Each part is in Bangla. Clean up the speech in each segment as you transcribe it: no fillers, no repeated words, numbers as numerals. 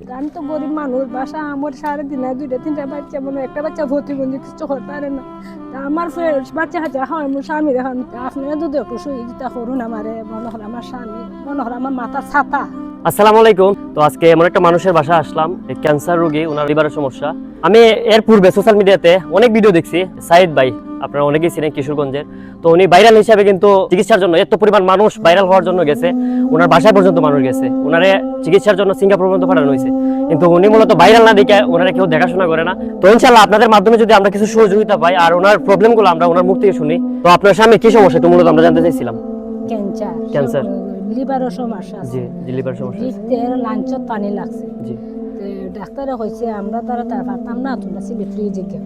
আমি তো গরিব মানুষ, বাসা আমার সারাদিন দুইটা তিনটা বাচ্চা, মানে একটা বাচ্চা প্রতিবন্ধী কিছু করতে পারে না। আমার বাচ্চা হাতে হয় আমার স্বামীর এখন আপনারা যদি একটু সহযোগিতা করুন আমারে, মনে হয় আমার স্বামী, মনে হয় আমার মাথার ছাতা। আসসালামু আলাইকুম। তো আজকে এমন একটা মানুষের বাসা আসলাম, ক্যান্সার রোগী, ওনার লিভারের সমস্যা। আমি এর পূর্বে সোশ্যাল মিডিয়াতে অনেক ভিডিও দেখছি। সাইদ ভাই আপনারা অনেকেই ছিলেন কিশোরগঞ্জের, তো উনি ভাইরাল হিসাবে কিন্তু চিকিৎসার জন্য এত পরিমাণ মানুষ ভাইরাল হওয়ার জন্য গেছে, ওনার বাসায় পর্যন্ত মানুষ গেছে, ওনারে চিকিৎসার জন্য সিঙ্গাপুর পর্যন্ত পাঠানো হয়েছে। কিন্তু উনি মূলত ভাইরাল না দেখে ওনারা কেউ দেখাশোনা করে না। তো ইনশাল্লাহ আপনাদের মাধ্যমে যদি আমরা কিছু সহযোগিতা পাই আর ওনার প্রবলেমগুলো আমরা ওনার মুখ থেকে শুনি। তো আপনার সামনে কি সমস্যা একটু মূলত আমরা জানতে চাইছিলাম। ক্যান্সার, লিভারের সমস্যা আছে। জি লিভার সমস্যা, লাঞ্চত পানি লাগছে। জি ডাক্তারে কইছে আমরা তারা তার পারতাম না, তোমরা সিলেক্টরি জিজ্ঞে।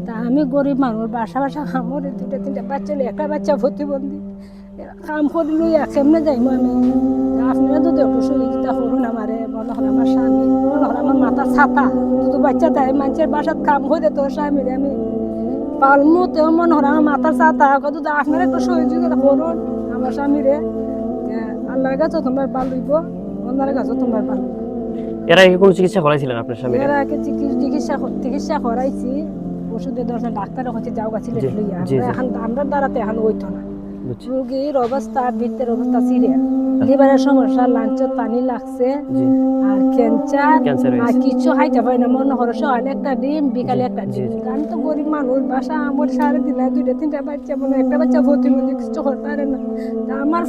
তা আমি গরিব মানুষ, বাসা আমার দুইটা তিনটা বাচ্চা, একটা বাচ্চা প্রতিবন্ধী, কাম করি লইয়া কেমনে যাইম আমি। আপনারা যদি একটু সহযোগিতা করুন আমারে, মনে হয় আমার স্বামী, মনে হয় আমার মাথার ছাতা। দুটো বাচ্চা দেয় মানুষের বাসাত কাম করে, তোর স্বামীরে আমি পালমু, তেও মনে হয় আমার মাথার ছাতা। কত আপনারা একটু সহযোগিতা করুন আমার স্বামীরে, আল্লাহর কাছে তোমার ভালো হইব, ওনার কাছে তোমার ভালো। এর আগে কোনো চিকিৎসা করাইছিলেন আপনার স্বামী? এর আগে চিকিৎসা করাইছি, ওষুধের দরকার, ডাক্তারে হচ্ছে যাও গাছি লইয়া। এখন আমরা দ্বারাতে এখন হইতো না। রোগীর অবস্থা, বৃত্তের অবস্থা সিরিয়াস, লিভারের সমস্যা, লাঞ্চত পানি লাগছে, আর ক্যান্সার, আর কিছু খাইতে পারে না। মনে হলো সকালে একটা ডিম, বিকালে একটা ডিম। আমি তো গরিব মানুষ, বাসা আমার সারাদিন দুইটা তিনটা বাচ্চা, মানে একটা বাচ্চা প্রতিবন্ধী কিছু করতে পারে না। আমার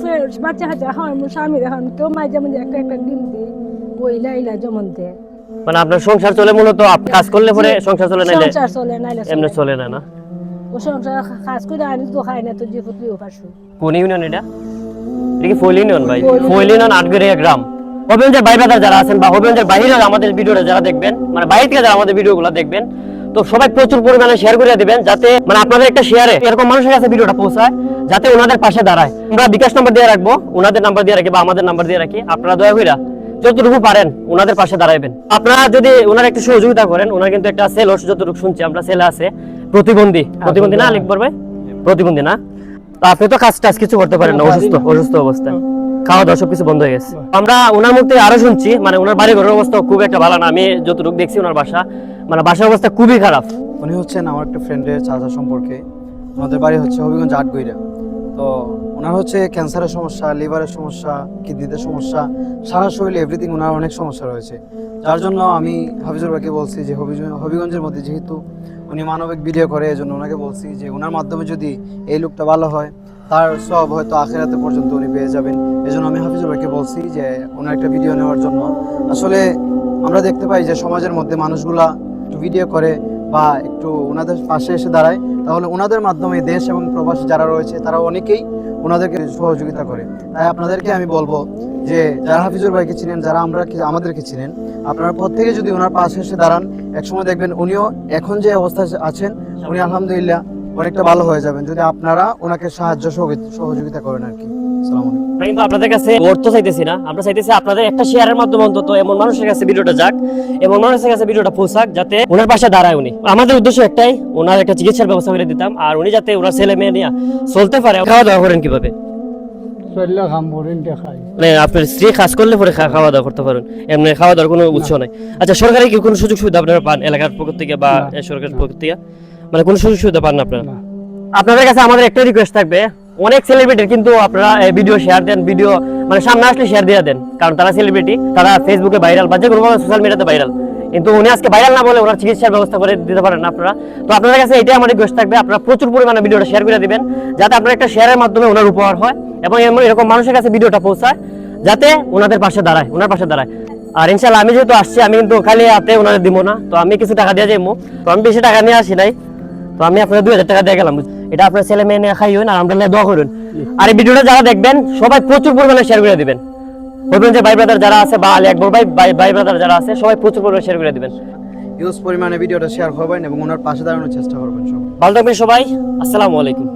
বাচ্চা হাতে হয় আমার স্বামীর এখন কেউ মাঝে মাঝে একটা একটা ডিম দিই, ওইলা ইলা যেমন দেয়। মানে আপনার সংসার চলে মূলত কাজ করলে পরে সংসার চলে, নাইলে সংসার চলে, নাইলে এমনি চলে না। না ও সংসার কাজ করে আনি তো খাই না, তো যে পুত্রী পারছো। কোন ইউনিয়ন এটা? এটা কি ফয়েল ইউনিয়ন ভাই? ফয়েল ইউনিয়ন আটগড়িয়া গ্রাম। হবিগঞ্জের ভাই ব্রাদার যারা আছেন বা হবিগঞ্জের বাইরে আমাদের ভিডিওটা যারা দেখবেন, মানে বাইরে থেকে যারা আমাদের ভিডিওগুলো দেখবেন, তো সবাই প্রচুর পরিমাণে শেয়ার করে দিবেন, যাতে মানে আপনাদের একটা শেয়ারে এরকম মানুষের কাছে ভিডিওটা পৌঁছায়, যাতে ওনাদের পাশে দাঁড়ায়। আমরা বিকাশ নাম্বার দিয়ে রাখবো, ওনাদের নাম্বার দিয়ে রাখি বা আমাদের নাম্বার দিয়ে রাখি। আপনারা দয়া করে যতটুকু পারেন ওনাদের পাশে দাঁড়াইবেন। আপনারা যদি ওনার একটু সহযোগিতা করেন, ওনার কিন্তু একটা সেল, যতটুকু শুনছি আমরা সেলে আছে, প্রতিবন্ধী না লিখবো ভাই, প্রতিবন্ধী না। তো আপনি তো কাজ টাজ কিছু করতে পারেন না, অসুস্থ অবস্থায়, খাওয়া দাওয়া সবকিছু বন্ধ হয়ে গেছে। আমরা ওনার মুখ থেকে আরো শুনছি, মানে ওনার বাড়ি ঘরের অবস্থা খুব একটা ভালো না। আমি যতটুকু দেখছি ওনার বাসা, মানে বাসার অবস্থা খুবই খারাপ। উনি হচ্ছেন আমার একটা ফ্রেন্ডের চাচা সম্পর্কে। ওনাদের বাড়ি হচ্ছে হবিগঞ্জ আটগইরা। তো ওনার হচ্ছে ক্যান্সারের সমস্যা, লিভারের সমস্যা, কিডনিতে সমস্যা, সারা শরীরে এভরিথিং ওনার অনেক সমস্যা রয়েছে। যার জন্য আমি হাফিজুর ভাইকে বলছি যে হবিগঞ্জের মধ্যে যেহেতু উনি মানবিক ভিডিও করে, এই জন্য ওনাকে বলছি যে ওনার মাধ্যমে যদি এই লোকটা ভালো হয়, তার সব হয়তো আখিরাতে পর্যন্ত উনি পেয়ে যাবেন। এই জন্য আমি হাফিজুর ভাইকে বলছি যে ওনার একটা ভিডিও নেওয়ার জন্য। আসলে আমরা দেখতে পাই যে সমাজের মধ্যে মানুষগুলা একটু ভিডিও করে বা একটু ওনাদের পাশে এসে দাঁড়ায়, তাহলে ওনাদের মাধ্যমে দেশ এবং প্রবাসী যারা রয়েছে তারা অনেকেই ওনাদেরকে সহযোগিতা করে। তাই আপনাদেরকে আমি বলবো যে যারা হাফিজুর ভাইকে চিনেন, যারা আমাদেরকে চিনেন, আপনারা প্রত্যেকে যদি ওনার পাশে এসে দাঁড়ান, একসময় দেখবেন উনিও এখন যে অবস্থায় আছেন উনি আলহামদুলিল্লাহ অনেকটা ভালো হয়ে যাবেন, যদি আপনারা ওনাকে সাহায্য সহযোগিতা করেন আর কি। আসসালামু আলাইকুম। আমরা কিন্তু আপনাদের কাছে অর্থ চাইতেছি না, আমরা চাইতেছি আপনাদের একটা শেয়ারের মাধ্যমে অন্তত এমন মানুষের কাছে ভিডিওটা যাক, এমন মানুষের কাছে ভিডিওটা পৌঁছাক, যাতে ওনার পাশে দাঁড়ায় উনি। আমাদের উদ্দেশ্য একটাই, ওনার একটা চিকিৎসার ব্যবস্থা করে দিতাম, আর উনি যাতে ওনার ছেলে মেয়ে নিয়ে চলতে পারে। খাওয়া দাওয়া করেন কিভাবে? মানে আপনার স্ত্রী কাজ করলে পরে খাওয়া দাওয়া করতে পারেন, এমনি খাওয়া দাওয়ার কোনো উৎস নাই? আচ্ছা, সরকারি কি কোনো সুযোগ সুবিধা আপনারা পান এলাকার পক্ষ থেকে বা সরকারের পক্ষ থেকে? মানে কোনো সুযোগ সুবিধা পান না আপনারা? আপনাদের কাছে আমাদের একটা রিকোয়েস্ট থাকবে, অনেক সেলিব্রিটির কিন্তু আপনারা ভিডিও শেয়ার দেন, ভিডিও মানে সামনে আসলে শেয়ার দিয়ে দেন, কারণ তারা সেলিব্রিটি, তারা ফেসবুকে ভাইরাল বা যে কোনো সোশ্যাল মিডিয়াতে ভাইরাল। কিন্তু উনি আজকে ভাইরাল না বলে ওনার চিকিৎসার ব্যবস্থা করে দিতে পারেন না আপনারা। তো আপনাদের কাছে এটাই আমার রিকোয়েস্ট থাকবে, আপনারা প্রচুর পরিমাণে ভিডিওটা শেয়ার করে দিবেন, যাতে আপনার একটা শেয়ারের মাধ্যমে ওনার উপকার হয় এবং এরকম মানুষের কাছে ভিডিওটা পৌঁছায়, যাতে ওনাদের পাশে দাঁড়ায়, ওনার পাশে দাঁড়ায়। আর ইনশাল্লাহ আমি যেহেতু আসছি, আমি কিন্তু খালি হাতে ওনাদের দিব না, তো আমি কিছু টাকা দিয়ে যাবো। তো আমি বেশি টাকা নিয়ে আসি নাই, তো আমি আপনাদের 2000 টাকা দিয়ে গেলাম। এটা আপনার ছেলে মেয়ে নিয়ে খাইবেন আর আমরা দোয়া করুন। আর এই ভিডিওটা যারা দেখবেন সবাই প্রচুর পরিমাণে শেয়ার করে দিবেন। বলবেন যে ভাই ব্রাদার যারা আছে বা আলী আকবর ভাই ব্রাদার যারা আছে, সবাই প্রচুর পরিমাণে শেয়ার করে দিবেন। হিউজ পরিমাণে ভিডিওটা শেয়ার করবেন এবং ওনার পাশে দাঁড়ানোর চেষ্টা করবেন। সবাই ভালো থাকবেন সবাই। আসসালামু আলাইকুম।